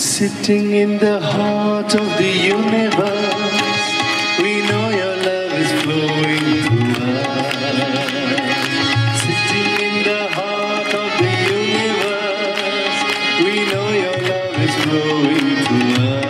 Sitting in the heart of the universe, we know your love is flowing through us. Sitting in the heart of the universe, we know your love is flowing through us.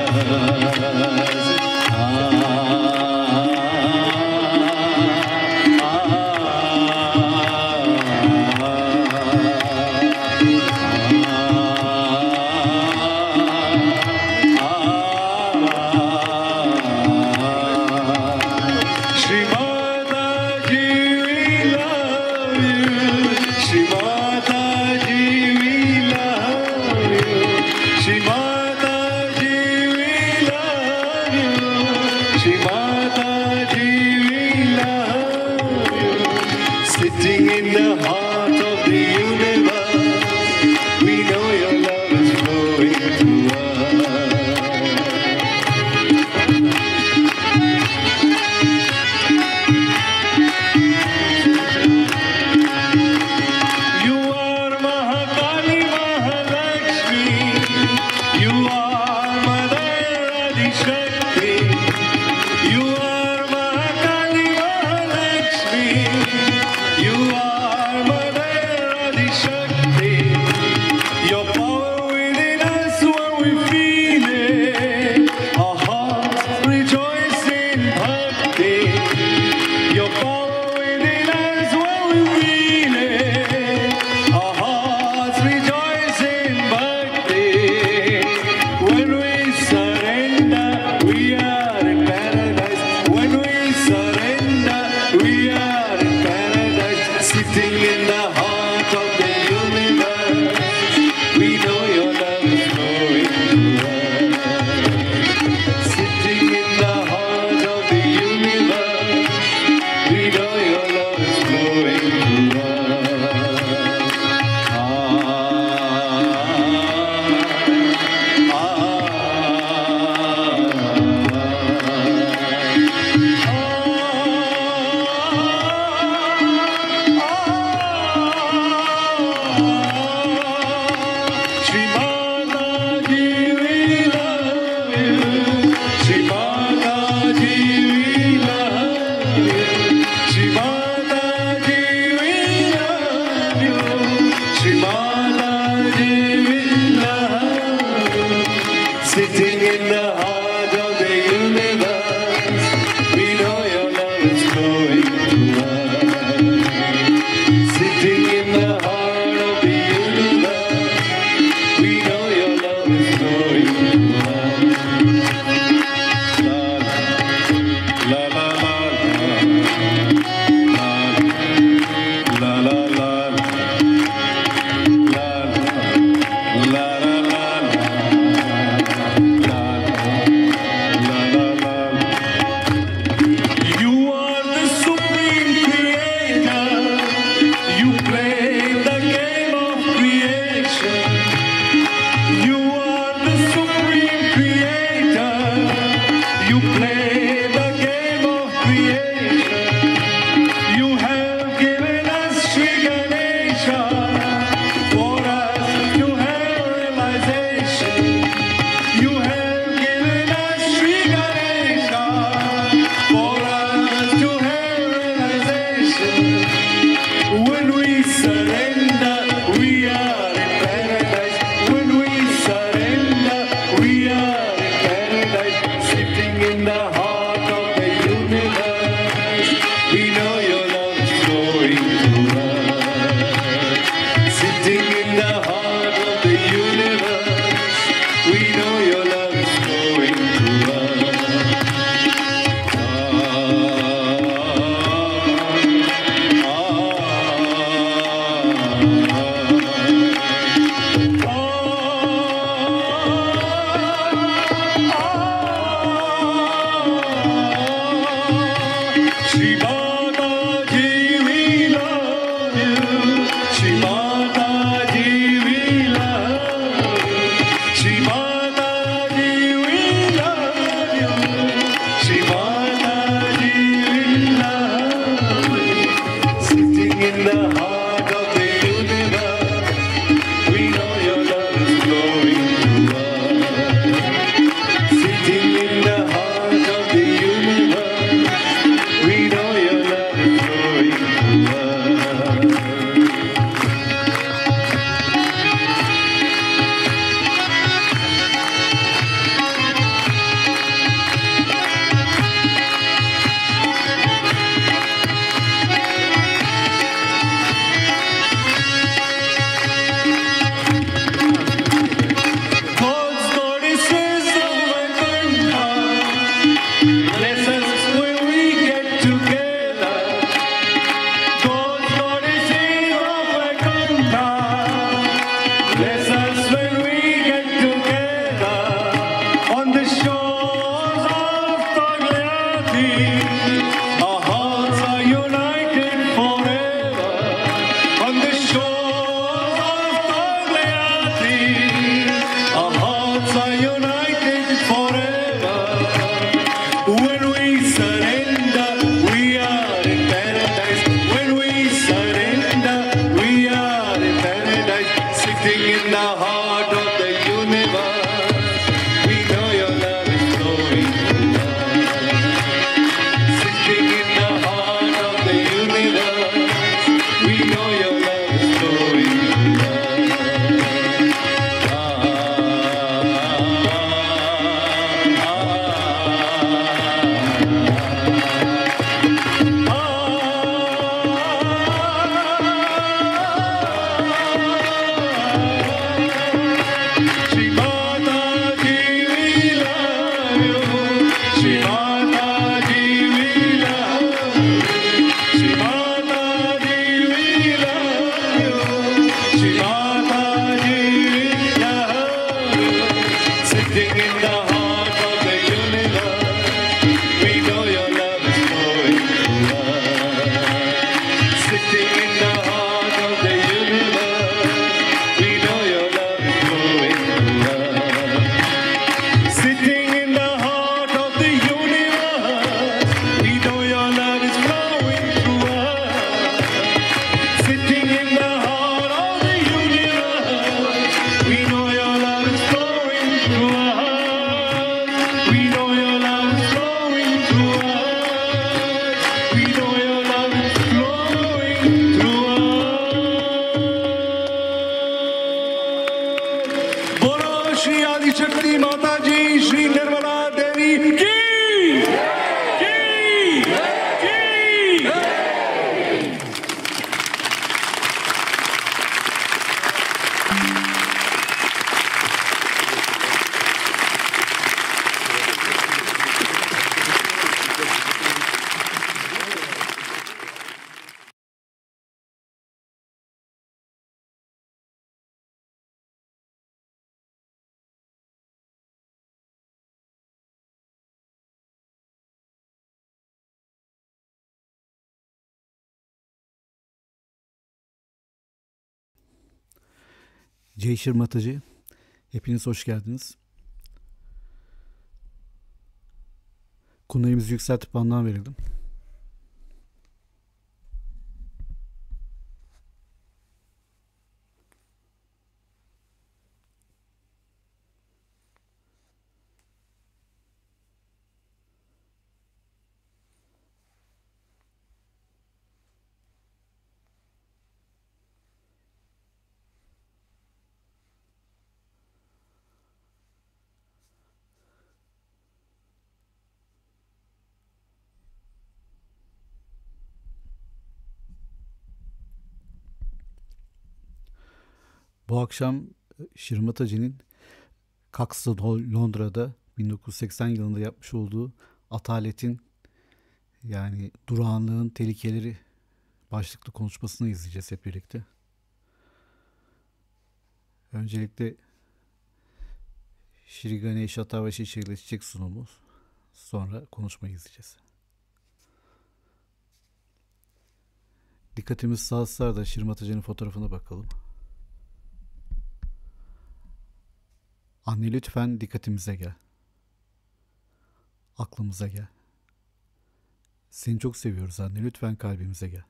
We Sitting in the heart of the universe, we know your love is flowing through us. God's goddesses of Vaikuntha, bless us when we get together. God's goddesses of Vaikuntha, bless us when we get together. On the shores of Tehlikeleri, our hearts are united forever. On the shores of Tehlikeleri, our hearts are united forever. When we surrender, we are in paradise. When we surrender, we are in paradise. Sitting in the heart of the universe, we know your love is flowing through us. Sitting in the heart of the universe, we know your love is flowing through us. Shri Mataji, we love you. Shri Mataji, we love you. Shri Mataji, we love you. Shri Mataji, we love you. Sitting in the heart of the universe, we know your love is flowing through us. Sitting in the heart of the universe, we know your love is flowing through us. Sitting in the heart of the universe, we know your love is flowing through us. Sitting in the heart of the universe, we know your love is flowing through us. We know your love is flowing through us. We know your love is flowing through us. Bolo Shri Adi Shakti Mataji Shri Nirmala Devi ki ki ki. Shri Mataji, hepiniz hoş geldiniz. Kunayımızı yükseltip anlam verelim. Bu akşam Shri Mataji'nin Caxton Hall, Londra'da 1980 yılında yapmış olduğu Ataletin, yani Durağanlığın Tehlikeleri başlıklı konuşmasını izleyeceğiz hep birlikte. Öncelikle Shri Ganesha ve Şişe çiçek sunumu, sonra konuşmayı izleyeceğiz. Dikkatimiz sağsa da Shri Mataji'nin fotoğrafına bakalım. Anne lütfen dikkatimize gel. Aklımıza gel. Seni çok seviyoruz anne, lütfen kalbimize gel.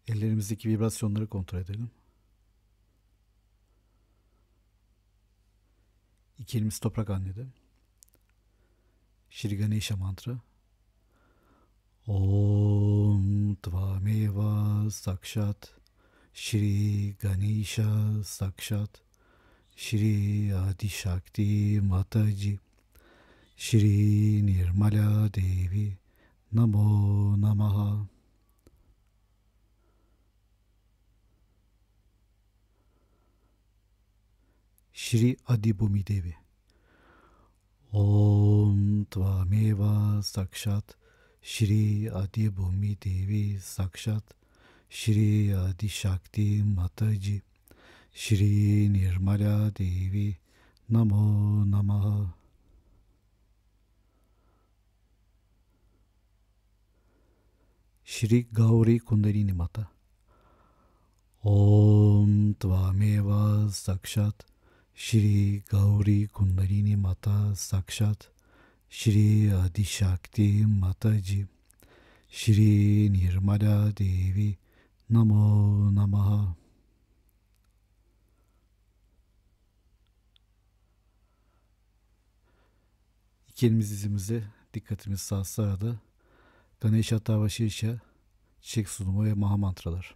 Ellerimizdeki vibrasyonları kontrol edelim. İki elimiz toprak annede. Shri Ganesha mantra. Om Tvameva Sakshat Shri Ganesha Sakshat Shri Adi Shakti Mataji Shri Nirmala Devi Namo Namaha. Shri Adi Bhumi Devi. Om Tvameva Sakshat Shri Adi Bhumi Devi Sakshat Shri Adi Shakti Mataji Shri Nirmala Devi Namo Namaha. Shri Gauri Kundalini Mata. Om Tvameva Sakshat Shri Gauri Kundalini Mata Sakshat Shri Adi Shakti Mataji Shri Nirmala Devi Namo Namaha. İki elimiz dizimizde, dikkatimiz sağ sağda. Ganesha Tava Şirşa, çiçek sunumu ve maha mantralar.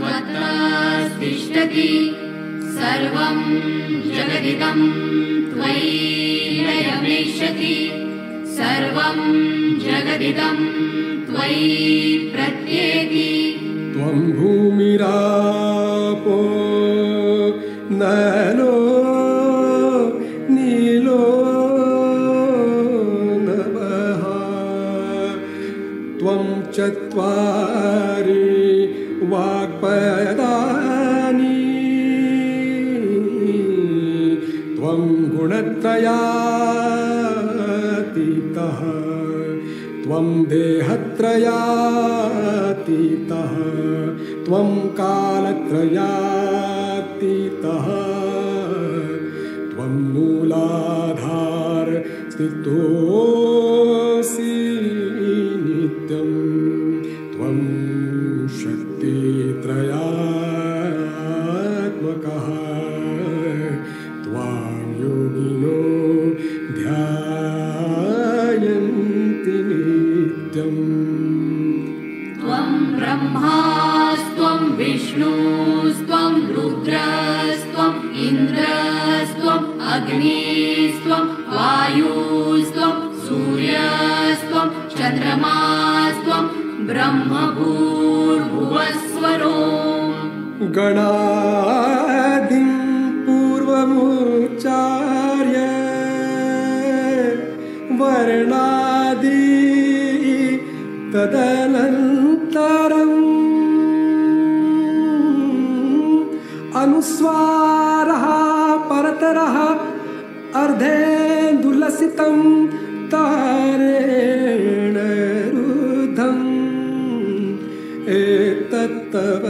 त्वत्तिष्ठति सर्वं जगदिदं त्वयि लयमेष्यति सर्वं जगदिदं त्वयि प्रत्येति त्वं भूमिरापो नलो नीलो नभः त्वं चत्वारि वाक्पदानि त्वं गुणत्रयातीतः त्वं देहत्रयातीतः त्वं कालत्रयातीतः त्वं मूलाधार स्थितोऽसि नित्यं त्वं शक्तित्रयात्मकः त्वां योगिनो ध्यायन्ति नित्यम् त्वं ब्रह्मास्त्वं विष्णुस्त्वं रुद्रस्त्वम् इन्द्रस्त्वम् अग्निस्त्वं वायुस्त्वं सूर्यस्त्वं चन्द्रमास्त्वं ब्रह्मभूर्भुवस्वरो गणादिं पूर्वमुच्चार्य वर्णादि तदनन्तरम् अनुस्वारः परतरः अर्धेन्दुलसितं तारेण रुद्धम् एतत्तव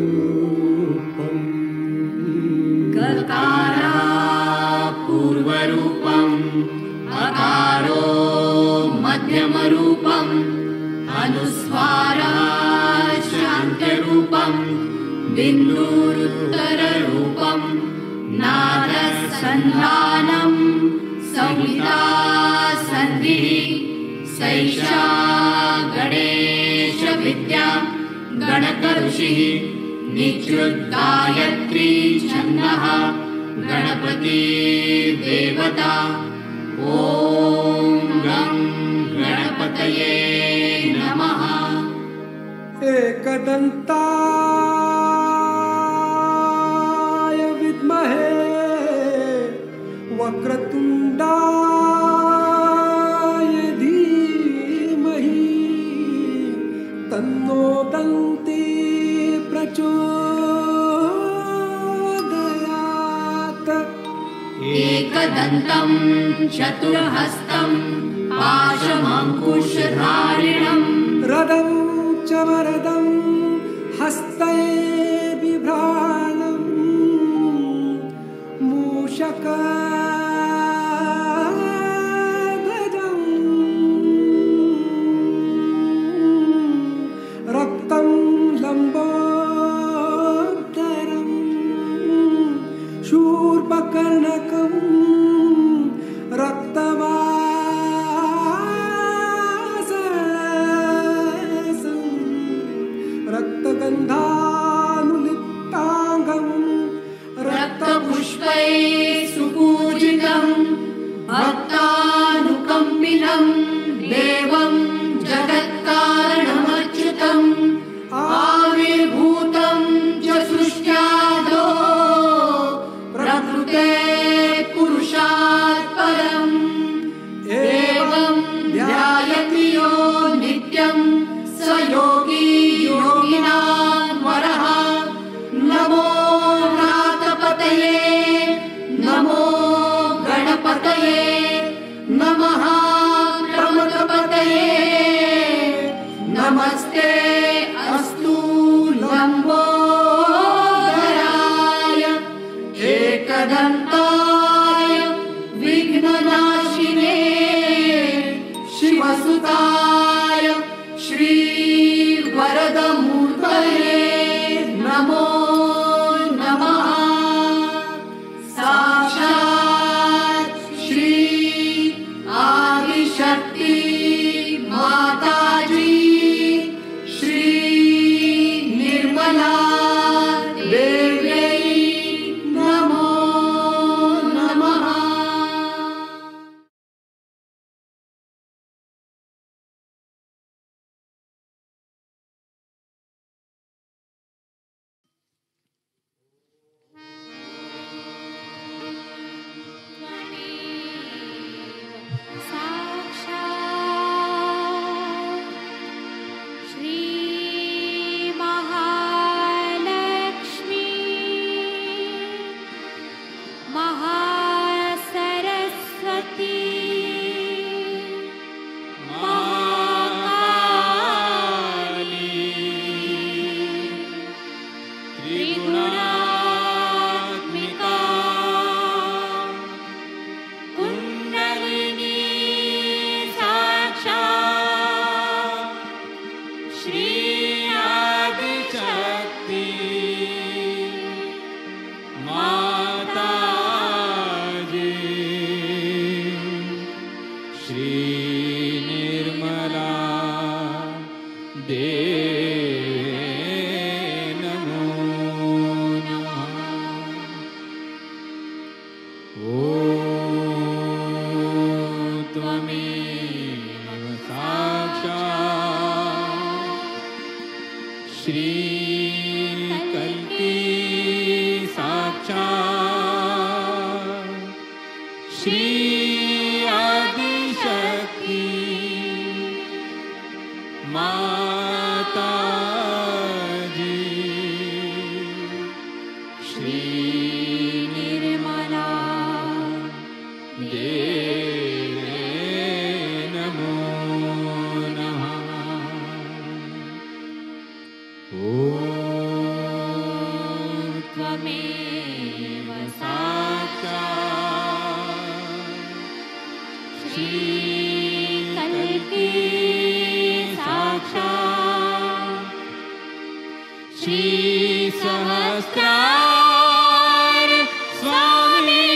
मनुस्वरूपम् गकारा पूर्वरूपम् अकारो मध्यमरूपम् अनुस्वारः शान्तरूपम् बिन्दुरुत्तररूपम् नादसन्धानम् संहिता सन्धिः सैषा गणेशविद्या गणकऋषिः निच्युद्गायत्री छन्दः गणपति देवता ॐ गं गणपतये नमः एकदन्ताय विद्महे वक्रतुण्डाय धीमहि तन्नो दन्ती प्रचोदयात् एकदन्तं चतुर्हस्तं पाशमङ्कुशधारिणम् रदं च वरदं हस्ते बिभ्राणम् मूषकध्वजम् रक्तं लम्बोदरम् शूर्पकर्णकम् रक्तवाससं रक्तगन्धानुलिप्ताङ्गम् रक्तपुष्पै सुपूजितं भक्तानुकम्पिनं देवं जगत्कारणमच्युतम् आविर्भूतं च सृष्ट्यादो प्रकृते पुरुषात् परम् एवं ध्यायति यो नित्यं स योगी योगिनां वरः नमो नाथपतये नमो गणपतये नमः प्रमथपतये नमस्ते अस्तु लम्बोदराय एकदन्ताय विघ्ननाशिने शिवसुताय श्रीवरदमूर्तये नमो नमः साक्षात् श्री आदिशक्ति माताजी श्री कल्की साक्षात् श्री आदिशक्ति माताजी श्री निर्मला देवे नमो नमः। ॐ त्वमेव साक्षात् श्री कल्की साक्षात् श्री सहस्रार स्वामिनी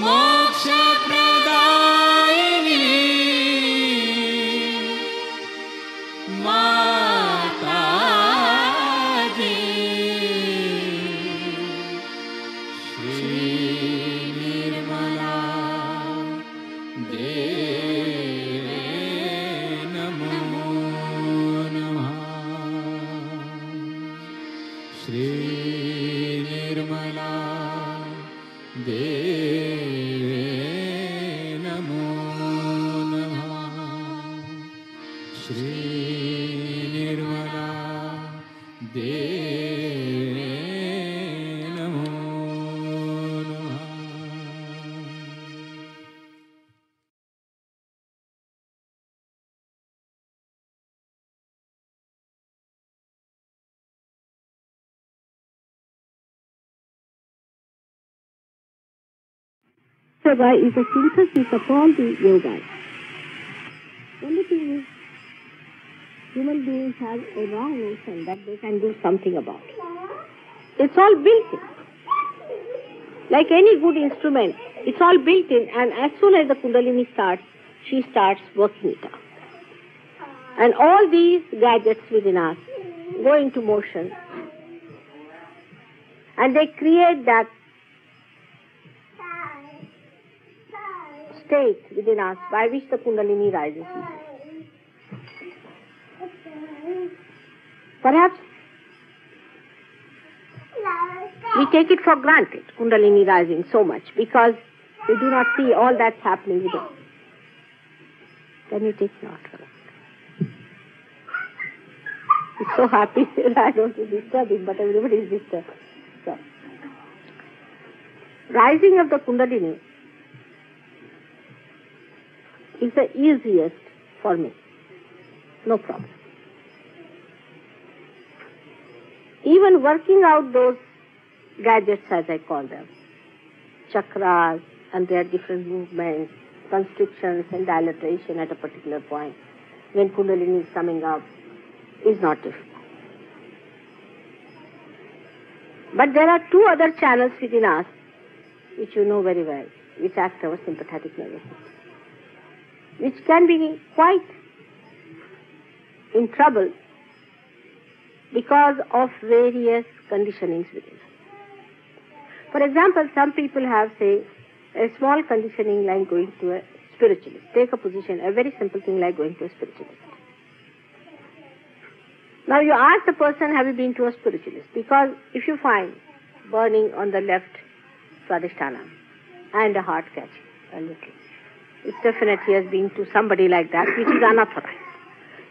मोक्षप्रदायिनी माताजी श्री निर्मला देवे नमो नमः। श्री निर्मला देवे नमो नमः। श्री निर्मला देवे नमो नमः। Yoga is a synthesis of all the yogas. Only thing is, human beings have a wrong notion that they can do something about it. It's all built in. Like any good instrument, it's all built in, and as soon as the Kundalini starts, she starts working it out. And all these gadgets within us go into motion, and they create that state within us by which the Kundalini rises. Perhaps we take it for granted, Kundalini rising so much, because we do not see all that's happening within. Can you take note of it? He's so happy that I don't want to disturb him, but everybody is disturbed. So, rising of the Kundalini is the easiest for me. No problem. Even working out those gadgets, as I call them, chakras and their different movements, constrictions and dilatation at a particular point, when Kundalini is coming up, is not difficult. But there are two other channels within us, which you know very well, which act our sympathetic nervous system, which can be quite in trouble because of various conditionings within us. For example, some people have, say, a small conditioning like going to a spiritualist. Take a position, a very simple thing like going to a spiritualist. Now you ask the person, have you been to a spiritualist? Because if you find burning on the left swadhisthana and a heart catching a little, it's definite he has been to somebody like that, which is unauthorized.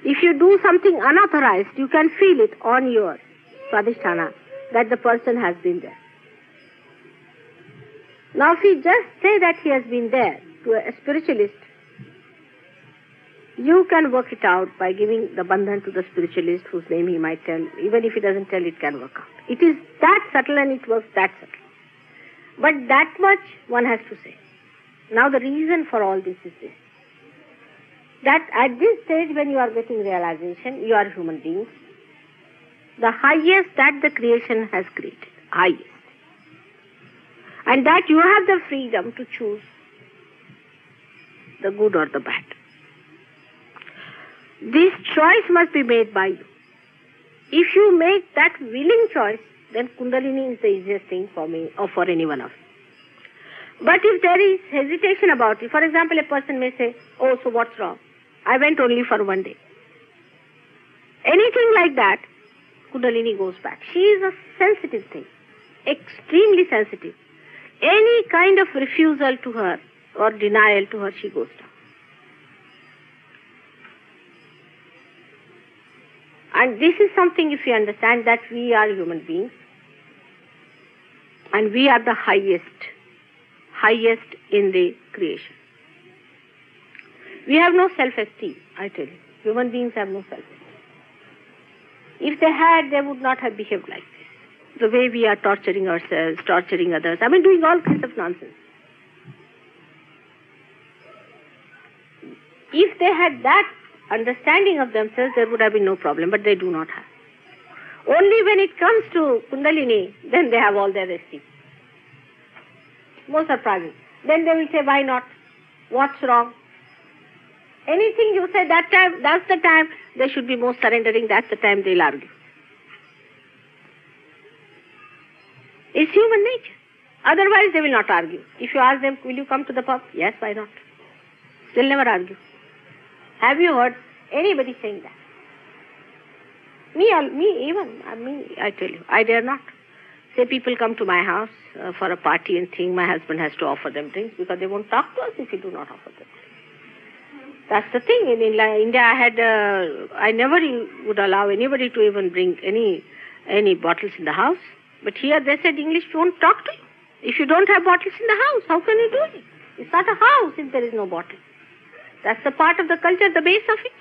If you do something unauthorized, you can feel it on your swadhisthana that the person has been there. Now if we just say that he has been there to a spiritualist, you can work it out by giving the bandhan to the spiritualist whose name he might tell. Even if he doesn't tell, it can work out. It is that subtle and it works that subtle. But that much one has to say. Now the reason for all this is this. That at this stage when you are getting realization, you are human beings, the highest that the creation has created, highest. And that you have the freedom to choose the good or the bad. This choice must be made by you. If you make that willing choice, then Kundalini is the easiest thing for me or for any one of you. But if there is hesitation about it, for example, a person may say, oh, so what's wrong? I went only for one day. anything like that, Kundalini goes back. She is a sensitive thing, extremely sensitive. Any kind of refusal to her or denial to her, she goes down. And this is something, if you understand, that we are human beings and we are the highest in the creation. We have no self-esteem, I tell you. Human beings have no self-esteem. If they had, they would not have behaved like this. The way we are torturing ourselves, torturing others, doing all kinds of nonsense. If they had that understanding of themselves, there would have been no problem, but they do not have. Only when it comes to Kundalini, then they have all their esteem. Most surprising. Then they will say, why not? What's wrong? Anything you say that time, that's the time they should be most surrendering, that's the time they'll argue. It's human nature. Otherwise they will not argue. If you ask them, will you come to the pub? Yes, why not? They'll never argue. Have you heard anybody saying that? I tell you, I dare not. Say people come to my house for a party and think my husband has to offer them drinks because they won't talk to us if we do not offer them. That's the thing. In India, I never would allow anybody to even bring any bottles in the house. But here they said English won't talk to you. If you don't have bottles in the house, how can you do it? It's not a house if there is no bottle. That's the part of the culture, the base of it.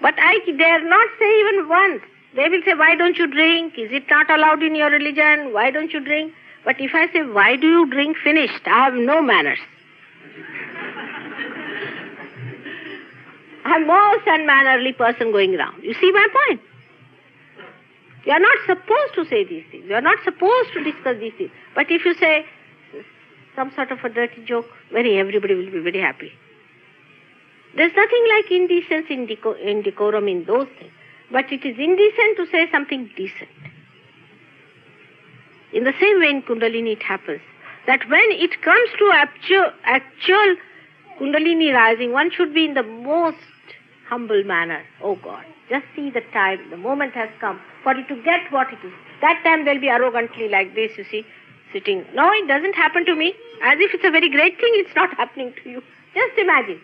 But I dare not say even once. They will say, why don't you drink? Is it not allowed in your religion? Why don't you drink? But if I say, why do you drink? Finished. I have no manners. I'm most unmannerly person going around. You see my point? You are not supposed to say these things. You are not supposed to discuss these things. But if you say some sort of a dirty joke, everybody will be very happy. There's nothing like indecency in decorum in those things. But it is indecent to say something decent. In the same way in Kundalini it happens that when it comes to actual Kundalini rising, one should be in the most humble manner. Oh God, just see the time, the moment has come for you to get what it is. That time they'll be arrogantly like this, you see, sitting. No, it doesn't happen to me. As if it's a very great thing, it's not happening to you. Just imagine.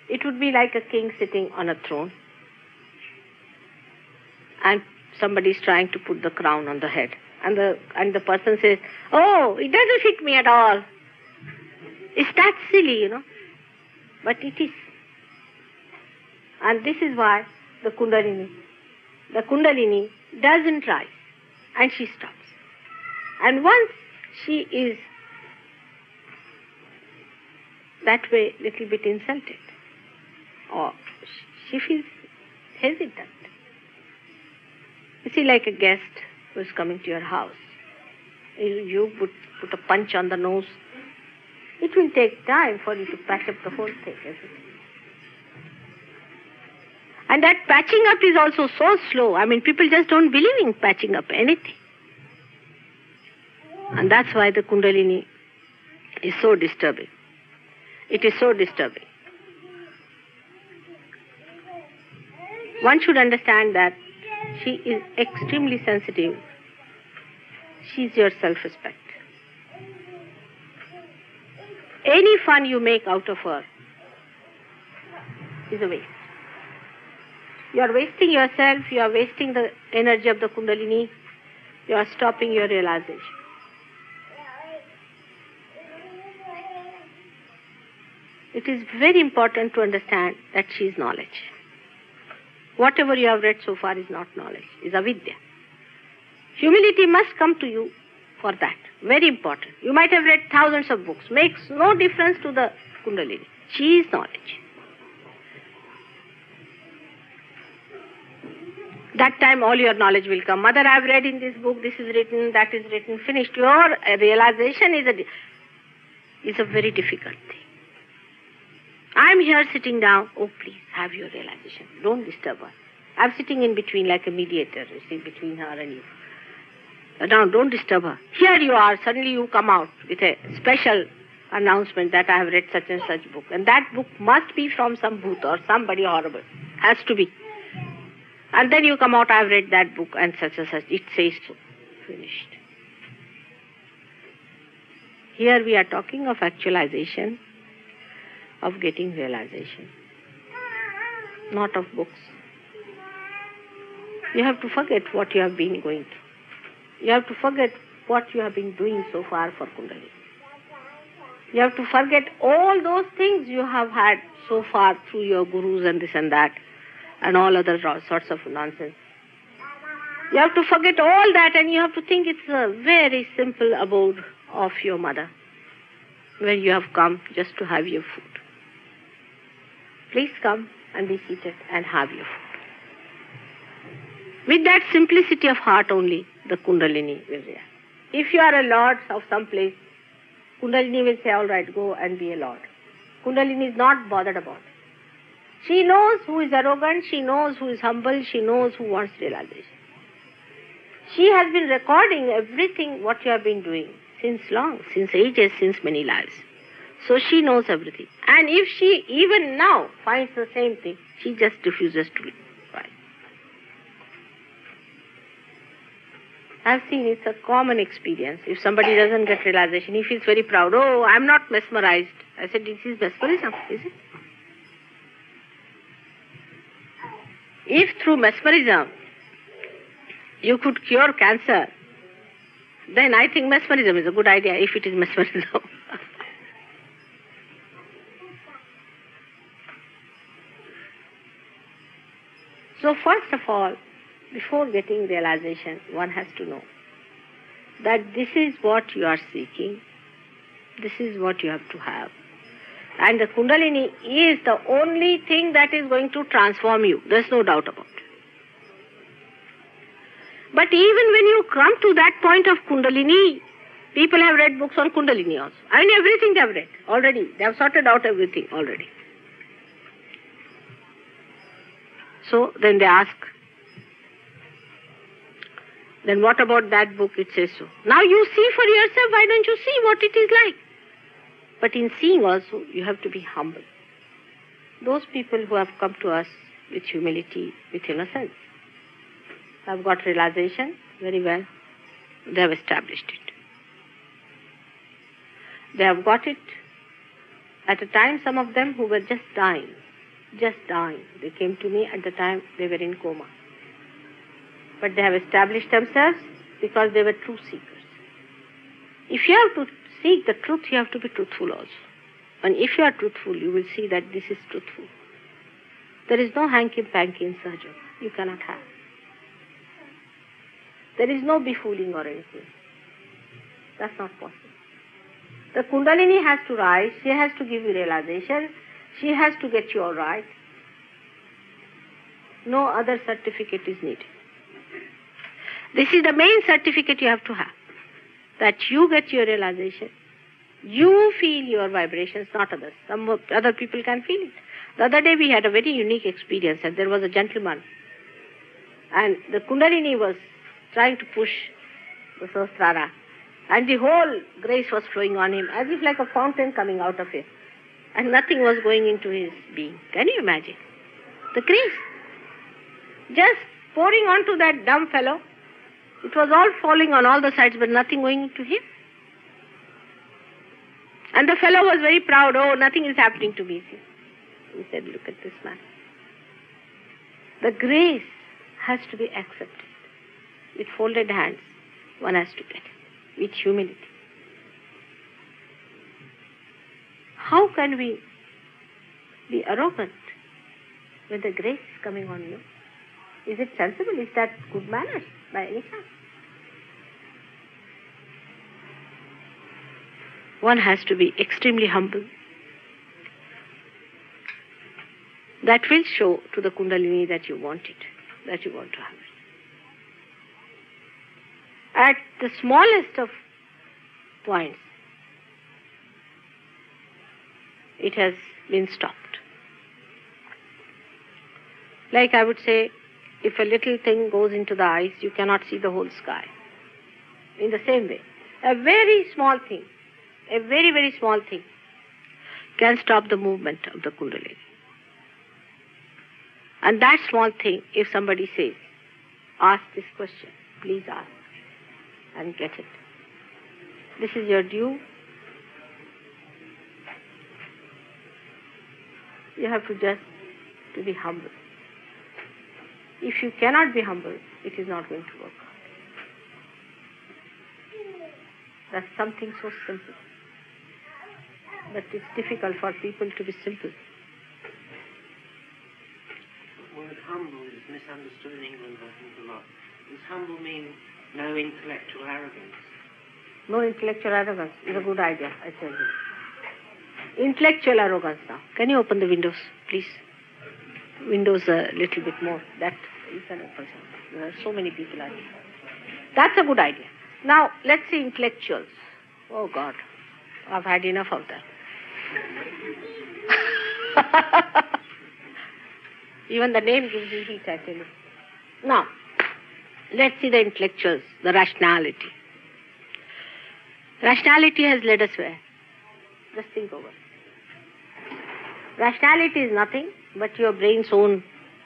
It would be like a king sitting on a throne and somebody is trying to put the crown on the head. And the person says, oh, it doesn't fit me at all. It's that silly, But it is. And this is why the Kundalini doesn't rise and she stops. And once she is that way little bit insulted or she feels hesitant. You see, like a guest who is coming to your house. You put a punch on the nose. It will take time for you to patch up the whole thing, isn't it? And that patching up is also so slow. People just don't believe in patching up anything. And that's why the Kundalini is so disturbing. It is so disturbing. One should understand that she is extremely sensitive. She is your self-respect. Any fun you make out of her is a waste. You are wasting yourself, you are wasting the energy of the Kundalini, you are stopping your realization. It is very important to understand that she is knowledge. Whatever you have read so far is not knowledge, is avidya. Humility must come to you for that. Very important. You might have read thousands of books. Makes no difference to the Kundalini. She is knowledge. That time all your knowledge will come. Mother, I have read in this book, this is written, that is written, finished. Your realization is a very difficult thing. I am here sitting down. Oh, please, have your realization. Don't disturb her. I am sitting in between like a mediator, you see, between her and you. Now, don't disturb her. Here you are, suddenly you come out with a special announcement that I have read such and such book. And that book must be from some bhoot or somebody horrible. Has to be. And then you come out, I've read that book and such, it says so. Finished. Here we are talking of actualization, of getting realization, not of books. You have to forget what you have been going through. You have to forget what you have been doing so far for Kundalini. You have to forget all those things you have had so far through your gurus and this and that and all other sorts of nonsense. You have to forget all that and you have to think it's a very simple abode of your mother where you have come just to have your food. Please come and be seated and have your food. With that simplicity of heart only, the Kundalini will react. If you are a lord of some place, Kundalini will say, all right, go and be a lord. Kundalini is not bothered about it. She knows who is arrogant, she knows who is humble, she knows who wants realization. She has been recording everything what you have been doing since long, since ages, since many lives. So she knows everything. And if she even now finds the same thing, she just refuses to try. I've seen it's a common experience. If somebody doesn't get realization, he feels very proud. Oh, I'm not mesmerized. I said, this is mesmerism, is it? If through mesmerism you could cure cancer, then I think mesmerism is a good idea if it is mesmerism. So first of all, before getting realization, one has to know that this is what you are seeking, this is what you have to have. And the Kundalini is the only thing that is going to transform you. There's no doubt about it. But even when you come to that point of Kundalini, people have read books on Kundalini also. I mean, everything they have read already. They have sorted out everything already. So then they ask, then what about that book? It says so. Now you see for yourself, why don't you see what it is like? But in seeing also, you have to be humble. Those people who have come to us with humility, with innocence, have got realization very well. They have established it. They have got it at a time, some of them who were just dying. They came to me at the time they were in coma. But they have established themselves because they were truth seekers. If you have to seek the truth, you have to be truthful also. And if you are truthful, you will see that this is truthful. There is no hanky-panky in Sahaja Yoga. You cannot have. There is no befooling or anything. That's not possible. The Kundalini has to rise, she has to give you realization, she has to get you all right. No other certificate is needed. This is the main certificate you have to have. That you get your realization. You feel your vibrations, not others. Some other people can feel it. The other day we had a very unique experience, and there was a gentleman. And the Kundalini was trying to push the Sahasrara. And the whole grace was flowing on him, as if like a fountain coming out of him. And nothing was going into his being. Can you imagine? The grace. Just pouring onto that dumb fellow. It was all falling on all the sides, but nothing going into him. And the fellow was very proud. Oh, nothing is happening to me. He said, look at this man. The grace has to be accepted. With folded hands, one has to get it. With humility. How can we be arrogant when the grace is coming on you? Is it sensible? Is that good manners by any chance? One has to be extremely humble. That will show to the Kundalini that you want it, that you want to have it. At the smallest of points, it has been stopped. Like I would say, if a little thing goes into the eyes, you cannot see the whole sky. In the same way, a very small thing, a very, very small thing can stop the movement of the Kundalini. And that small thing, if somebody says, ask this question, please ask, and get it. This is your due. You have to just to be humble. If you cannot be humble, it is not going to work out. That's something so simple. But it's difficult for people to be simple. The word humble is misunderstood in England, I think, a lot. Does humble mean no intellectual arrogance? No intellectual arrogance is a good idea, I tell you. Intellectual arrogance now. Can you open the windows, please? Windows a little bit more. That you can open. There are so many people out here. That's a good idea. Now, let's see intellectuals. Oh God, I've had enough of that. Even the name gives you heat, I tell you. Now, let's see the intellectuals, the rationality. Rationality has led us where? Just think over it. Rationality is nothing but your brain's own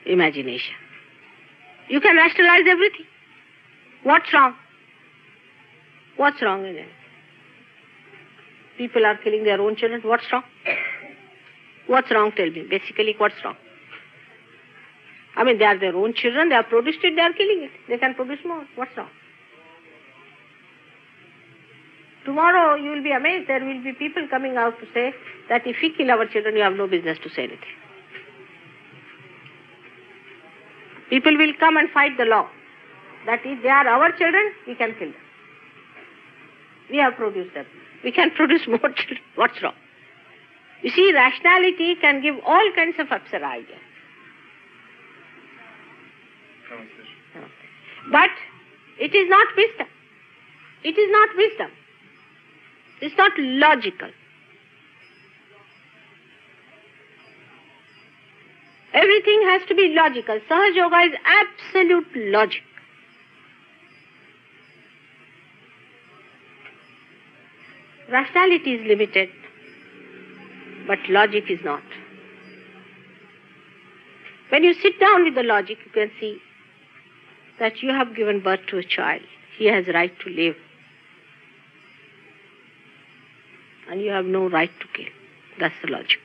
imagination. You can rationalize everything. What's wrong? What's wrong in it? People are killing their own children. What's wrong? What's wrong, tell me. Basically, what's wrong? I mean, they are their own children. They have produced it. They are killing it. They can produce more. What's wrong? Tomorrow, you will be amazed. There will be people coming out to say that if we kill our children, you have no business to say anything. People will come and fight the law. That if they are our children, we can kill them. We have produced them. We can produce more children. What's wrong? You see, rationality can give all kinds of absurd ideas. But it is not wisdom. It is not wisdom. It's not logical. Everything has to be logical. Sahaja Yoga is absolute logic. Rationality is limited, but logic is not. When you sit down with the logic, you can see that you have given birth to a child. He has right to live. And you have no right to kill. That's the logic.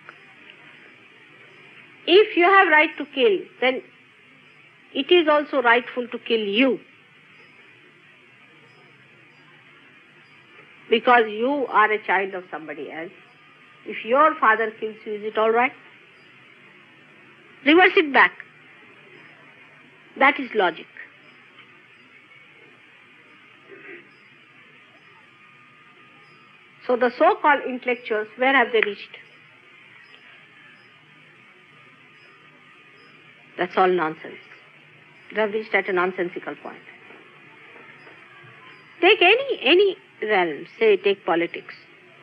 If you have right to kill, then it is also rightful to kill you. Because you are a child of somebody else. If your father kills you, is it all right? Reverse it back. That is logic. So the so-called intellectuals, where have they reached? That's all nonsense. They have reached at a nonsensical point. Take any realm, say take politics.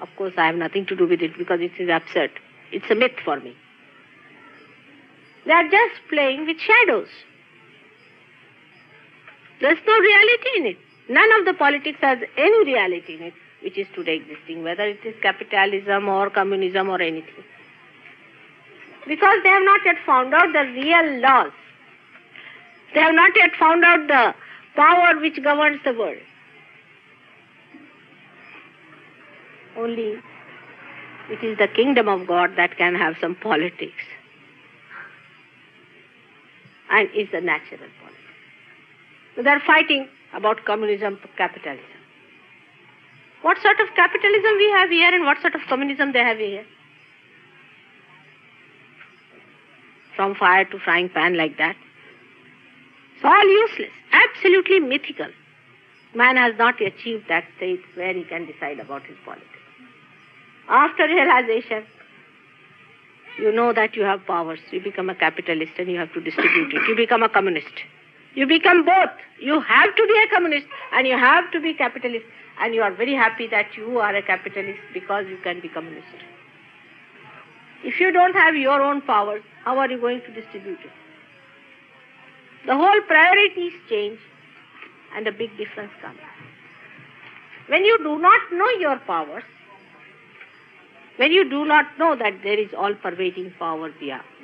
Of course I have nothing to do with it because it is absurd. It's a myth for me. They are just playing with shadows. There's no reality in it. None of the politics has any reality in it which is today existing, whether it is capitalism or communism or anything. Because they have not yet found out the real laws. They have not yet found out the power which governs the world. Only it is the kingdom of God that can have some politics. And is the natural politics. So they are fighting about communism, capitalism. What sort of capitalism we have here and what sort of communism they have here? From fire to frying pan like that. It's all useless, absolutely mythical. Man has not achieved that state where he can decide about his politics. After realization, you know that you have powers. You become a capitalist and you have to distribute it. You become a communist. You become both. You have to be a communist and you have to be capitalist. And you are very happy that you are a capitalist because you can be communist. If you don't have your own powers, how are you going to distribute it? The whole priorities change and a big difference comes. When you do not know your powers, when you do not know that there is all-pervading power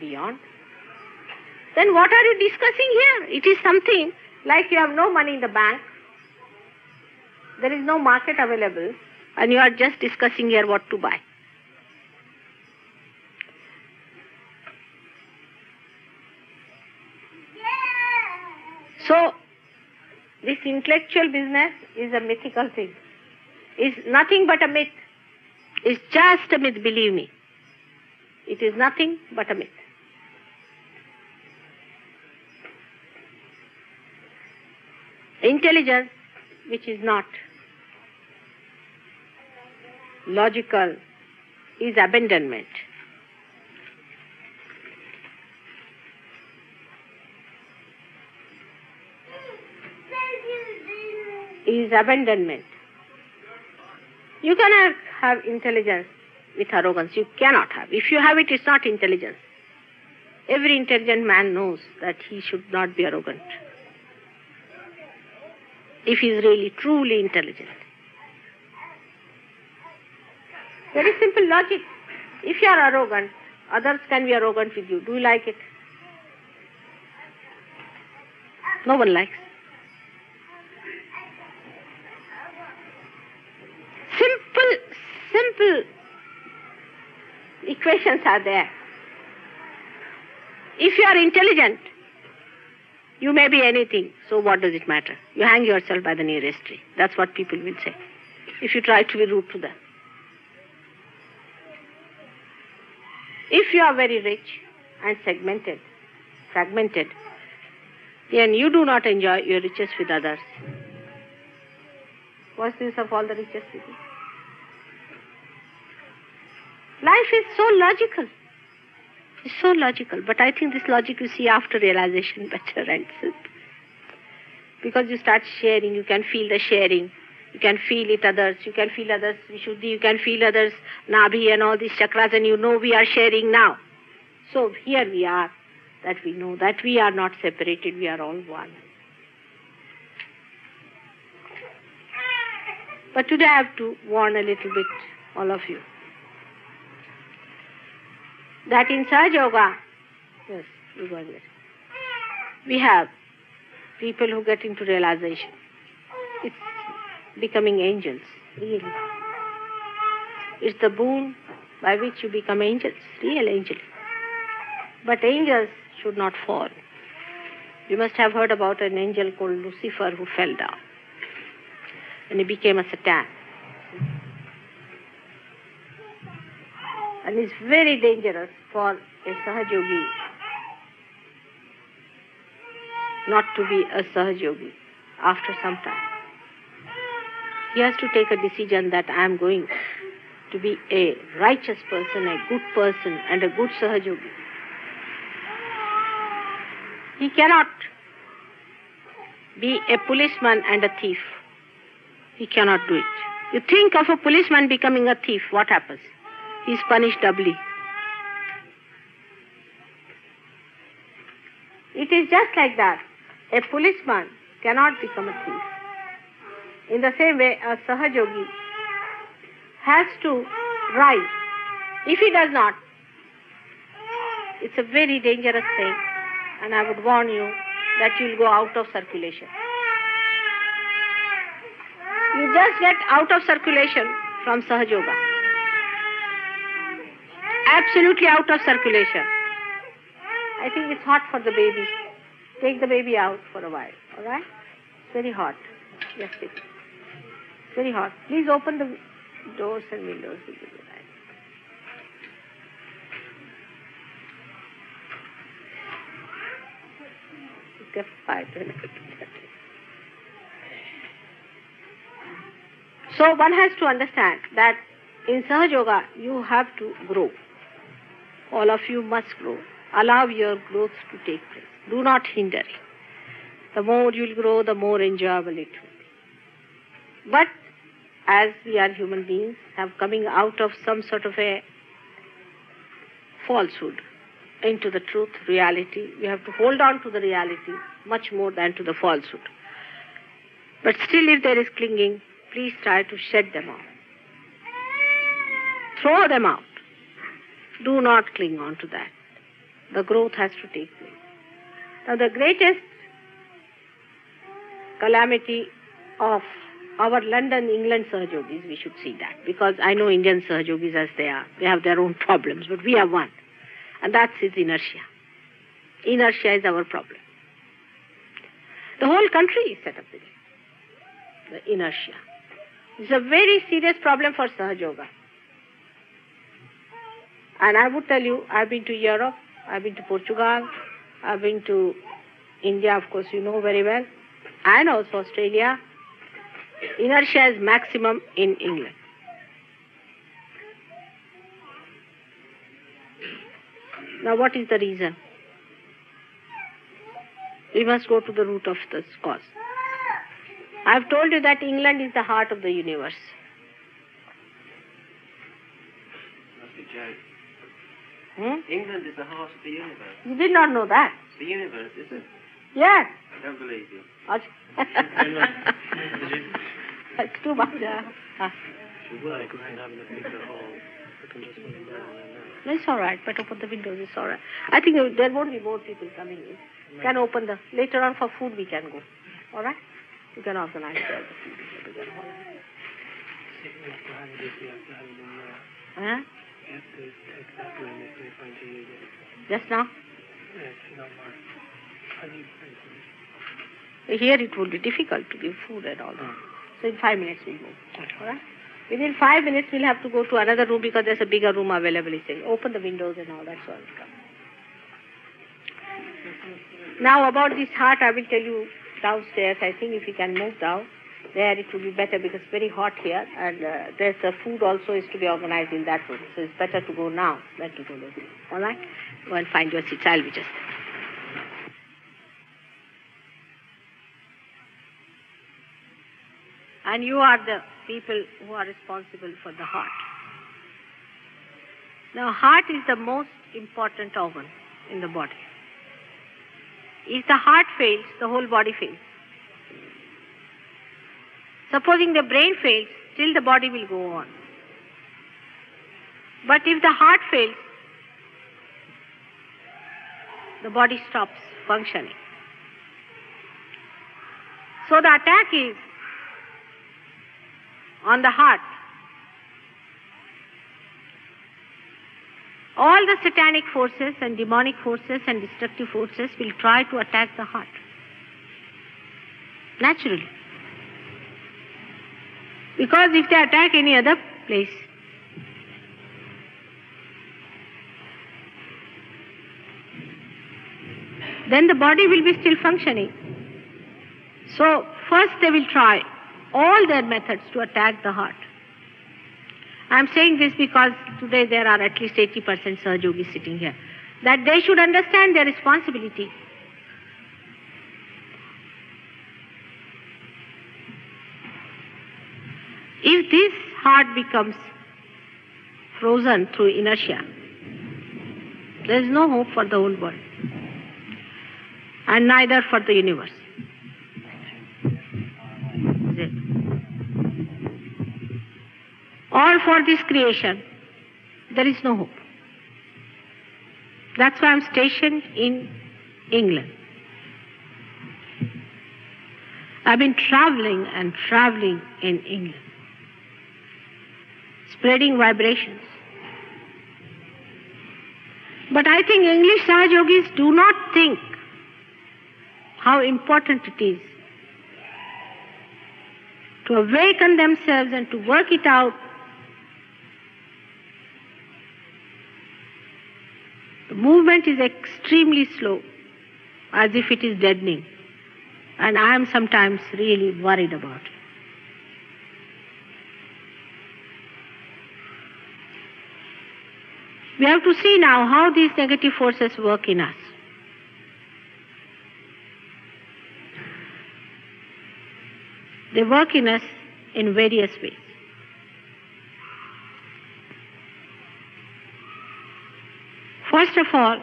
beyond, then what are you discussing here? It is something like you have no money in the bank, there is no market available, and you are just discussing here what to buy. So, this intellectual business is a mythical thing. It's nothing but a myth. It's just a myth, believe me. It is nothing but a myth. Intelligence, which is not logical, is abandonment. Is abandonment. You cannot have intelligence with arrogance. You cannot have. If you have it, it's not intelligence. Every intelligent man knows that he should not be arrogant. If he is really, truly intelligent. Very simple logic. If you are arrogant, others can be arrogant with you. Do you like it? No one likes. Simple equations are there. If you are intelligent, you may be anything, so what does it matter? You hang yourself by the nearest tree. That's what people will say, if you try to be rude to them. If you are very rich and fragmented, then you do not enjoy your riches with others. What's this of all the riches with you? Life is so logical. It's so logical. But I think this logic you see after realization better and simple. Because you start sharing, you can feel the sharing. You can feel it others. You can feel others Vishuddhi. You can feel others Nabhi and all these chakras, and you know we are sharing now. So here we are, that we know that we are not separated, we are all one. But today I have to warn a little bit all of you. That in Sahaja Yoga, yes, you go ahead. We have people who get into realization. It's becoming angels, really. It's the boon by which you become angels, real angels. But angels should not fall. You must have heard about an angel called Lucifer who fell down. And he became a Satan. And it's very dangerous for a Sahaja Yogi not to be a Sahaja Yogi after some time. He has to take a decision that I am going to be a righteous person, a good person, and a good Sahaja Yogi. He cannot be a policeman and a thief. He cannot do it. You think of a policeman becoming a thief, what happens? He is punished doubly. It is just like that. A policeman cannot become a thief. In the same way, a Sahaja Yogi has to rise. If he does not, it's a very dangerous thing, and I would warn you that you will go out of circulation. You just get out of circulation from Sahaja Yoga. Absolutely out of circulation. I think it's hot for the baby. Take the baby out for a while, all right? It's very hot. Yes, take it. It's very hot. Please open the doors and windows. Get 5 minutes. So one has to understand that in Sahaja Yoga you have to grow. All of you must grow. Allow your growth to take place. Do not hinder it. The more you will grow, the more enjoyable it will be. But as we are human beings, have coming out of some sort of a falsehood into the truth, reality, we have to hold on to the reality much more than to the falsehood. But still, if there is clinging, please try to shed them off. Throw them out. Do not cling on to that. The growth has to take place. Now the greatest calamity of our London, England Sahajogis, we should see that. Because I know Indian Sahajogis as they are. They have their own problems, but we have one. And that's his inertia. Inertia is our problem. The whole country is set up with it. The inertia. It's a very serious problem for Sahaja Yoga. And I would tell you, I've been to Europe, I've been to Portugal, I've been to India, of course you know very well, and also Australia. Inertia is maximum in England. Now what is the reason? We must go to the root of this cause. I've told you that England is the heart of the universe. That's a joke. England is the heart of the universe. You did not know that? The universe, is it? Yes. I don't believe you. It's too much. No, it's all right, but open the windows, it's all right. I think there won't be more people coming in. Can open the... Later on for food we can go. All right? You can organize the food. Huh? Just now? Here it would be difficult to give food and all that. So in 5 minutes we'll go. All right? Within 5 minutes we'll have to go to another room because there's a bigger room available. He said, open the windows and all that, so I'll come. Now about this heart, I will tell you downstairs. I think if you can move down, there it will be better because it's very hot here, and there's the food also is to be organized in that room. So it's better to go now than to go later. All right? Go and find your seats. I'll be just there. And you are the people who are responsible for the heart. Now, heart is the most important organ in the body. If the heart fails, the whole body fails. Supposing the brain fails, still the body will go on. But if the heart fails, the body stops functioning. So the attack is on the heart. All the satanic forces and demonic forces and destructive forces will try to attack the heart. Naturally. Because if they attack any other place, then the body will be still functioning. So first they will try all their methods to attack the heart. I am saying this because today there are at least 80% Sahajogis sitting here. That they should understand their responsibility. If this heart becomes frozen through inertia, there is no hope for the whole world. And neither for the universe. Or for this creation, there is no hope. That's why I'm stationed in England. I've been traveling and traveling in England, spreading vibrations. But I think English Sahajogis do not think how important it is to awaken themselves and to work it out. The movement is extremely slow, as if it is deadening. And I am sometimes really worried about it. We have to see now how these negative forces work in us. They work in us in various ways. First of all,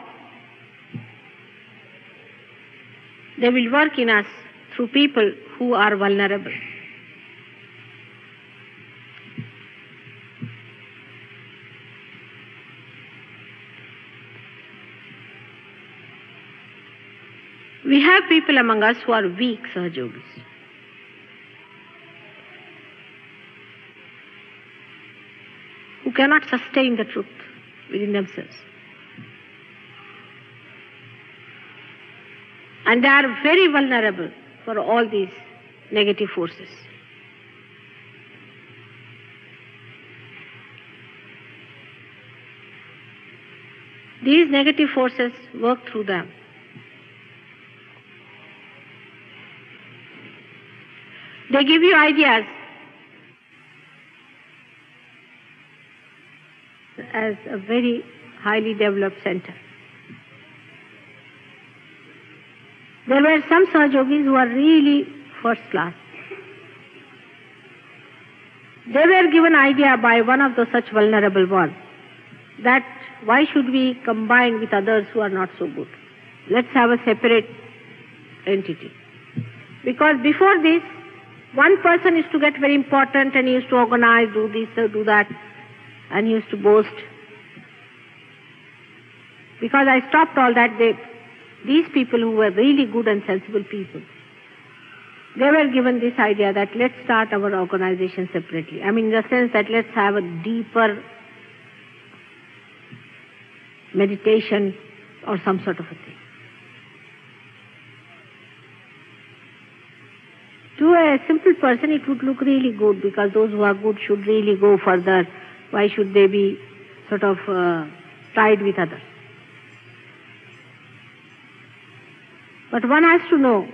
they will work in us through people who are vulnerable. We have people among us who are weak Sahaja Yogis. Who cannot sustain the truth within themselves. And they are very vulnerable for all these negative forces. These negative forces work through them. They give you ideas as a very highly developed center. There were some Sahaja Yogis who are really first class. They were given idea by one of the such vulnerable ones that why should we combine with others who are not so good? Let's have a separate entity. Because before this, one person used to get very important and he used to organize, do this, do that, and he used to boast. Because I stopped all that, these people who were really good and sensible people, they were given this idea that let's start our organization separately. I mean, in the sense that let's have a deeper meditation or some sort of a thing. To a simple person, it would look really good because those who are good should really go further. Why should they be sort of tied with others? But one has to know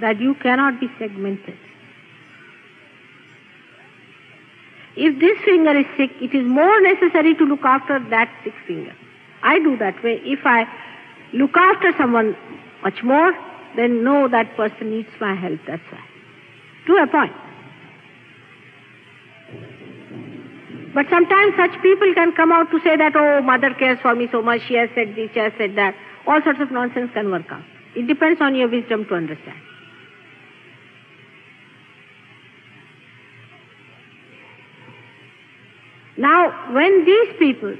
that you cannot be segmented. If this finger is sick, it is more necessary to look after that sick finger. I do that way. If I look after someone much more, then know that person needs my help, that's why. To a point. But sometimes such people can come out to say that, oh, mother cares for me so much, she has said this, she has said that. All sorts of nonsense can work out. It depends on your wisdom to understand. Now, when these people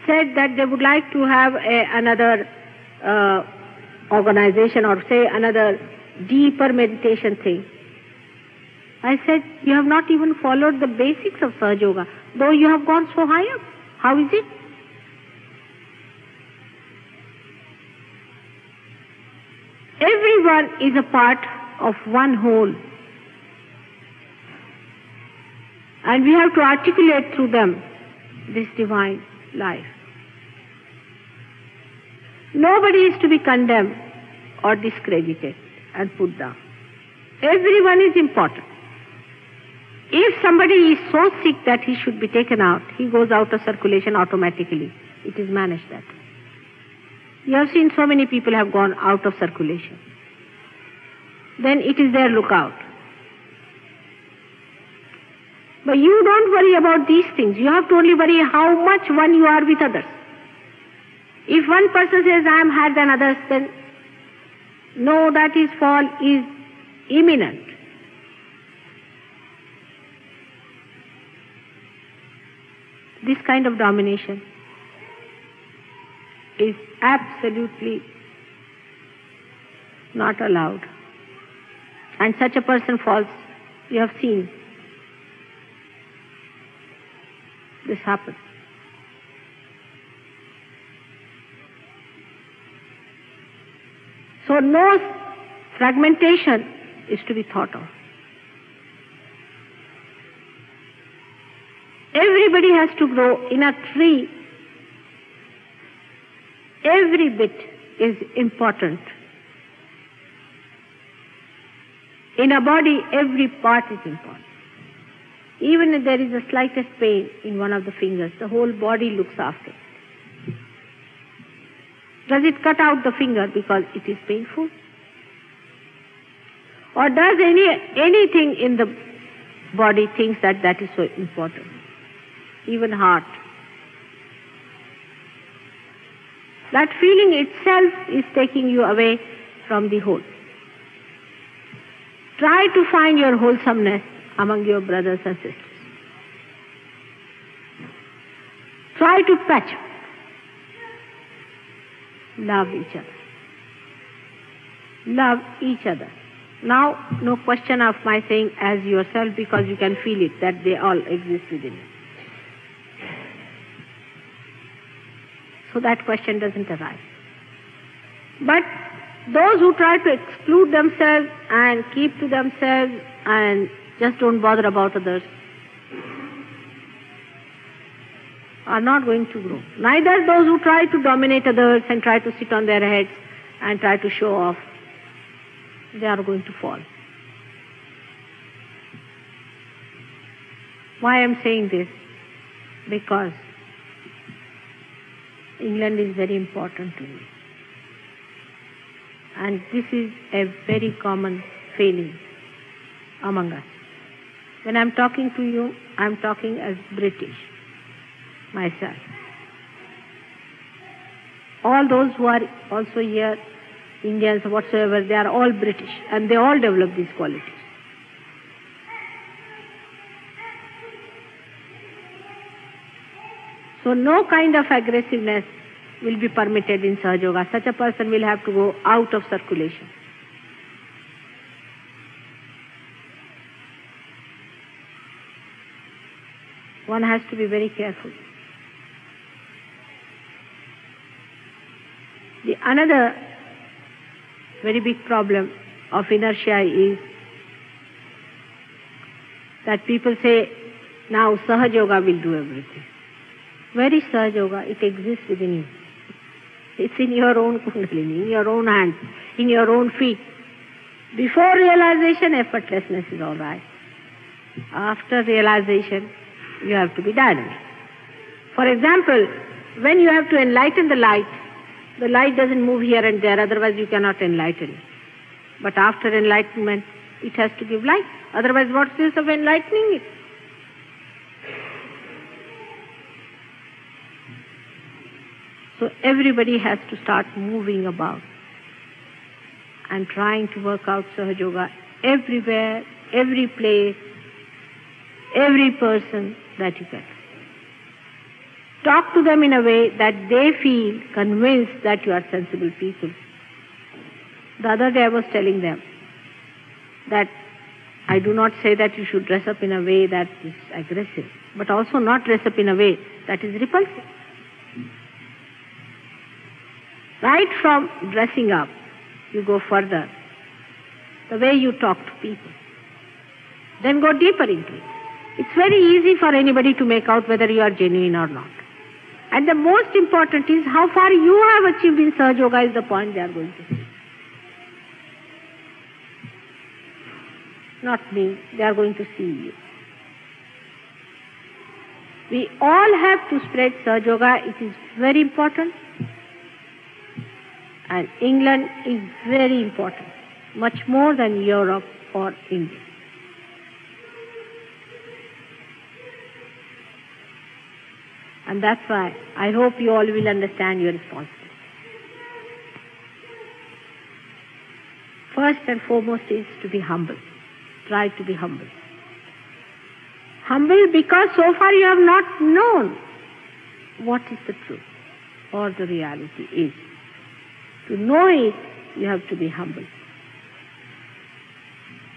said that they would like to have another organization or say another deeper meditation thing, I said, you have not even followed the basics of Sahaja Yoga, though you have gone so high up. How is it? Everyone is a part of one whole. And we have to articulate through them this divine life. Nobody is to be condemned or discredited and put down. Everyone is important. If somebody is so sick that he should be taken out, he goes out of circulation automatically. It is managed that way. You have seen so many people have gone out of circulation. Then it is their lookout. But you don't worry about these things. You have to only worry how much one you are with others. If one person says, I am higher than others, then know that his fall is imminent. This kind of domination is absolutely not allowed. And such a person falls, you have seen this happen. So no fragmentation is to be thought of. Everybody has to grow. In a tree, every bit is important. In a body, every part is important. Even if there is the slightest pain in one of the fingers, the whole body looks after it. Does it cut out the finger because it is painful? Or does anything in the body thinks that that is so important? Even heart. That feeling itself is taking you away from the whole. Try to find your wholesomeness among your brothers and sisters. Try to patch love each other. Love each other. Now, no question of my saying as yourself, because you can feel it, that they all exist within you. So that question doesn't arise. But those who try to exclude themselves and keep to themselves and just don't bother about others are not going to grow. Neither those who try to dominate others and try to sit on their heads and try to show off, they are going to fall. Why I am saying this? Because England is very important to me. And this is a very common failing among us. When I am talking to you, I am talking as British myself. All those who are also here, Indians whatsoever, they are all British and they all develop these qualities. So no kind of aggressiveness will be permitted in Sahaja Yoga. Such a person will have to go out of circulation. One has to be very careful. The another very big problem of inertia is that people say, now Sahaja Yoga will do everything. Where is Sahaja Yoga? It exists within you. It's in your own kundalini, in your own hands, in your own feet. Before realization, effortlessness is all right. After realization, you have to be dynamic. For example, when you have to enlighten the light doesn't move here and there, otherwise you cannot enlighten it. But after enlightenment, it has to give light. Otherwise, what's the use of enlightening it? So everybody has to start moving about and trying to work out Sahaja Yoga everywhere, every place, every person that you get. Talk to them in a way that they feel convinced that you are sensible people. The other day I was telling them that I do not say that you should dress up in a way that is aggressive, but also not dress up in a way that is repulsive. Right from dressing up, you go further, the way you talk to people. Then go deeper into it. It's very easy for anybody to make out whether you are genuine or not. And the most important is how far you have achieved in Sahaja Yoga is the point they are going to see. Not me, they are going to see you. We all have to spread Sahaja Yoga. It is very important. And England is very important, much more than Europe or India. And that's why I hope you all will understand your responsibility. First and foremost is to be humble. Try to be humble. Humble because so far you have not known what is the truth or the reality is. To know it, you have to be humble.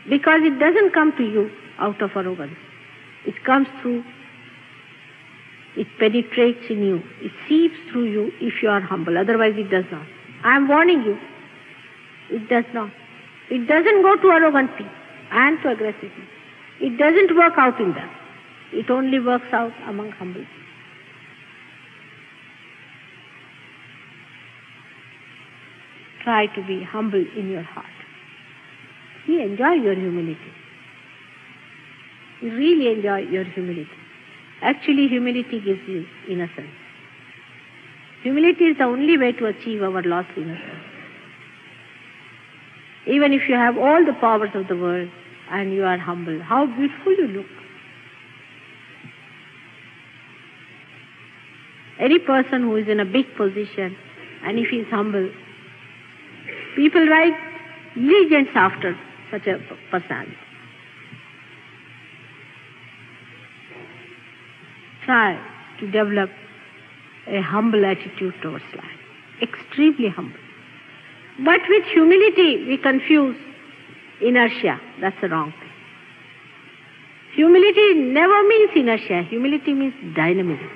Because it doesn't come to you out of arrogance. It comes through, it penetrates in you, it seeps through you if you are humble. Otherwise it does not. I am warning you, it does not. It doesn't go to arrogant people and to aggressive people. It doesn't work out in them. It only works out among humble people. Try to be humble in your heart. You enjoy your humility. You really enjoy your humility. Actually, humility gives you innocence. Humility is the only way to achieve our lost innocence. Even if you have all the powers of the world and you are humble, how beautiful you look. Any person who is in a big position and if he is humble, people write legends after such a personality. Try to develop a humble attitude towards life. extremely humble. But with humility we confuse inertia. That's the wrong thing. Humility never means inertia. Humility means dynamism.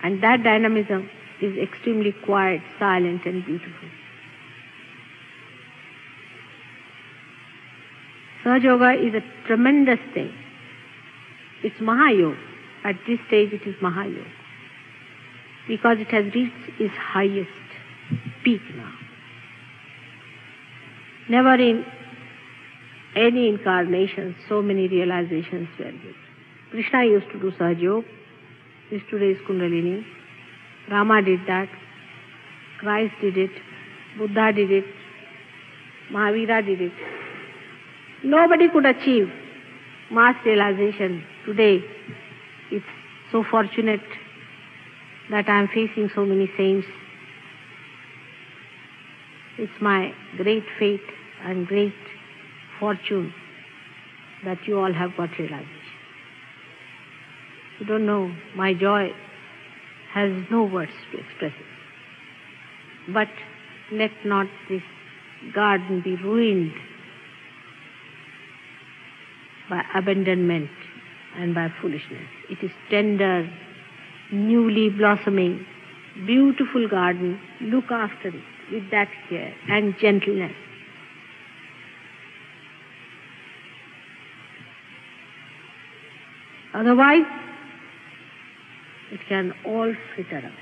And that dynamism is extremely quiet, silent and beautiful. Sahaja Yoga is a tremendous thing. It's Mahayoga. At this stage it is Mahayoga. Because it has reached its highest peak now. Never in any incarnation so many realizations were given. Krishna used to do Sahaja Yoga. He used to raise Kundalini. Rama did that. Christ did it. Buddha did it. Mahavira did it. Nobody could achieve mass realization today. It's so fortunate that I am facing so many saints. It's my great fate and great fortune that you all have got realization. You don't know, my joy has no words to express it. But let not this garden be ruined by abandonment and by foolishness. It is tender, newly blossoming, beautiful garden. Look after it with that care and gentleness. Otherwise, it can all fritter away.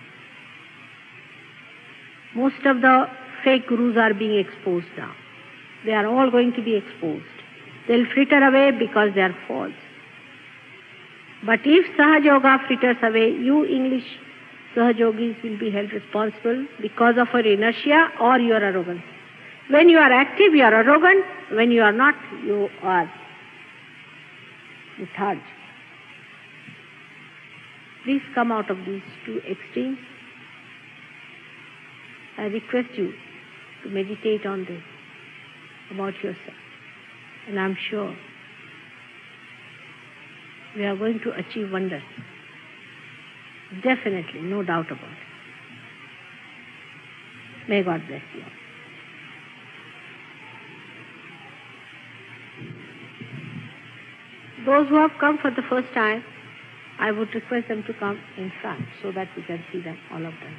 Most of the fake gurus are being exposed now. They are all going to be exposed. They'll fritter away because they are false. But if Sahaja Yoga fritters away, you English Sahaja Yogis will be held responsible because of your inertia or your arrogance. When you are active, you are arrogant. When you are not, you are lethargic. Please come out of these two extremes. I request you to meditate on this about yourself. And I'm sure we are going to achieve wonders. Definitely, no doubt about it. May God bless you all. Those who have come for the first time, I would request them to come in front so that we can see them, all of them.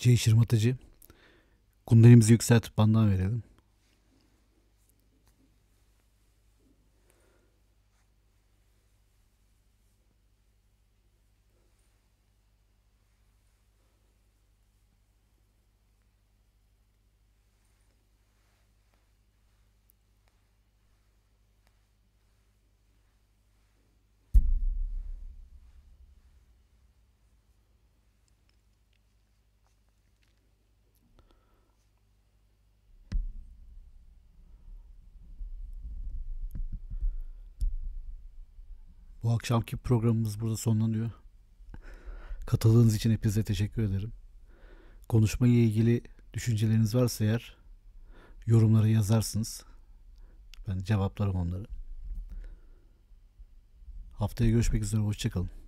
Shri Mataji. Kundelimizi yükseltip bandan verelim. Bu akşamki programımız burada sonlanıyor. Katıldığınız için hepinize teşekkür ederim. Konuşmayla ilgili düşünceleriniz varsa eğer yorumlara yazarsınız. Ben cevaplarım onları. Haftaya görüşmek üzere. Hoşça kalın.